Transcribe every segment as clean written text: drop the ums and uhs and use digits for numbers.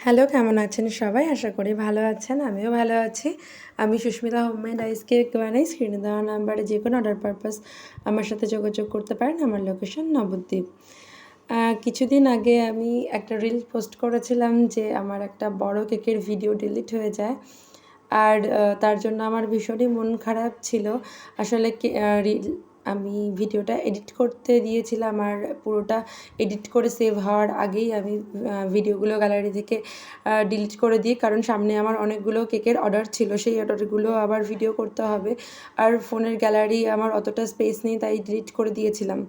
Hello, কেমন আছেন সবাই? আশা করি ভালো আছেন। আমিও ভালো আছি। আমি সুস্মিতা হোমমেড আইস কেক বানাই। স্ক্রিনে দেওয়া নাম্বারে যে কোনো অর্ডার পারপাস আমার সাথে যোগাযোগ করতে পারেন। আমার লোকেশন নবদ্বীপ। কিছুদিন আগে আমি একটা রিল পোস্ট করেছিলাম যে আমার একটা বড় কেকের ভিডিও ডিলিট হয়ে যায়। আর তার জন্য আমার ভীষণই মন খারাপ ছিল। আসলে আমি ভিডিওটা এডিট করতে দিয়েছিলাম, আর পুরোটা এডিট করে সেভ হওয়ার আগেই আমি ভিডিওগুলো গ্যালারি থেকে ডিলিট করে দিই, কারণ সামনে আমার অনেকগুলো কেকের অর্ডার ছিল, সেই অর্ডারগুলো আবার ভিডিও করতে হবে। আর ফোনের গ্যালারি আমার অতটা স্পেস নেই, তাই ডিলিট করে দিয়েছিলাম।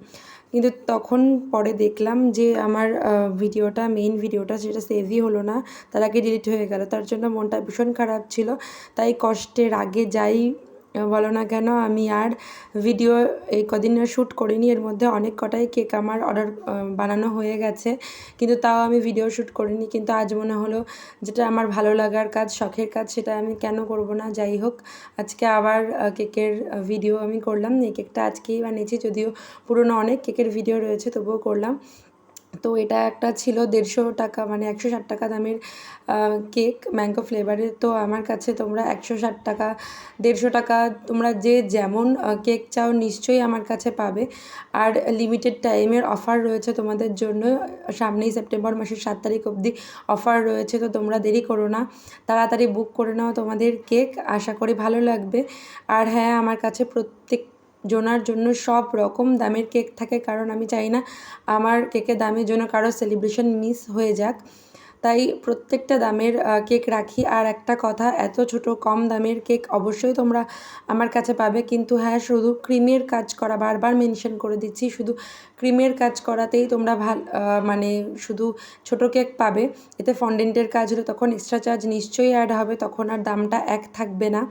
কিন্তু তখন পরে দেখলাম যে আমার মেইন ভিডিওটা সেটা সেভই হলো না, তার আগে ডিলিট হয়ে গেল। তার জন্য মনটা ভীষণ খারাপ ছিল। তাই কষ্টের আগে যাই বলো না কেন, আমি আর ভিডিও এই কদিন শ্যুট করিনি। এর মধ্যে অনেক কটাই কেক আমার অর্ডার বানানো হয়ে গেছে, কিন্তু তাও আমি ভিডিও শ্যুট করিনি। কিন্তু আজ মনে হলো যেটা আমার ভালো লাগার কাজ, শখের কাজ, সেটা আমি কেন করব না। যাই হোক, আজকে আবার কেকের ভিডিও আমি করলাম। এই কেকটা আজকেই বানিয়েছি, যদিও পুরনো অনেক কেকের ভিডিও রয়েছে, তবুও করলাম। তো এটা একটা ছিল 150 টাকা, মানে 160 টাকা দামের কেক, ম্যাঙ্গো ফ্লেভারের। তো আমার কাছে তোমরা 160 টাকা, 150 টাকা, তোমরা যে যেমন কেক চাও নিশ্চয়ই আমার কাছে পাবে। আর লিমিটেড টাইমের অফার রয়েছে তোমাদের জন্য। সামনেই সেপ্টেম্বর মাসের 7 তারিখ অবধি অফার রয়েছে, তো তোমরা দেরি করো না, তাড়াতাড়ি বুক করে নাও তোমাদের কেক। আশা করি ভালো লাগবে। আর হ্যাঁ, আমার কাছে প্রত্যেক জনার জন্য সব রকম দামের কেক থাকে, কারণ আমি চাই না আমার কেকের দামের জন্য কারো সেলিব্রেশন মিস হয়ে যাক। তাই প্রত্যেকটা দামের কেক রাখি। আর একটা কথা, এত ছোট কম দামের কেক অবশ্যই তোমরা আমার কাছে পাবে, কিন্তু হ্যাঁ, শুধু ক্রিমের কাজ করা, বারবার মেনশন করে দিচ্ছি, শুধু ক্রিমের কাজ করাতেই তোমরা মানে শুধু ছোট কেক পাবে। এতে ফন্ডেন্টের কাজ হলে তখন এক্সট্রা চার্জ নিশ্চয়ই অ্যাড হবে, তখন আর দামটা এক থাকবে না।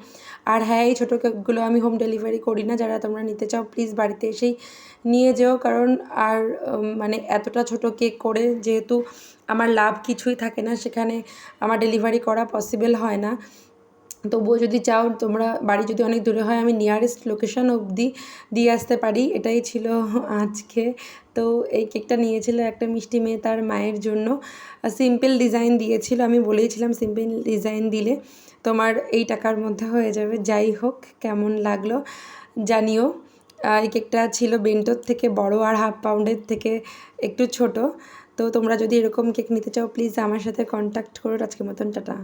আর হ্যাঁ, এই ছোটো কেকগুলো আমি হোম ডেলিভারি করি না। যারা তোমরা নিতে চাও প্লিজ বাড়িতে এসেই নিয়ে যেও, কারণ আর মানে এতটা ছোট কেক করে যেহেতু আমার লাভ কিছুই থাকে না, সেখানে আমার ডেলিভারি করা পসিবল হয় না। তবুও যদি চাও তোমরা, বাড়ি যদি অনেক দূরে হয়, আমি নিয়ারেস্ট লোকেশন অবধি দিয়ে আসতে পারি। এটাই ছিল আজকে। তো এই কেকটা নিয়েছিল একটা মিষ্টি মেয়ে তার মায়ের জন্য। সিম্পল ডিজাইন দিয়েছিল, আমি বলেইছিলাম সিম্পল ডিজাইন দিলে তোমার এই টাকার মধ্যে হয়ে যাবে। যাই হোক, কেমন লাগলো জানিও। এই কেকটা ছিল বেন্টোর থেকে বড়, আর হাফ পাউন্ডের থেকে একটু ছোট। তো তোমরা যদি এরকম কেক নিতে চাও প্লিজ আমার সাথে কন্ট্যাক্ট করো। আজকের মতন টাটা।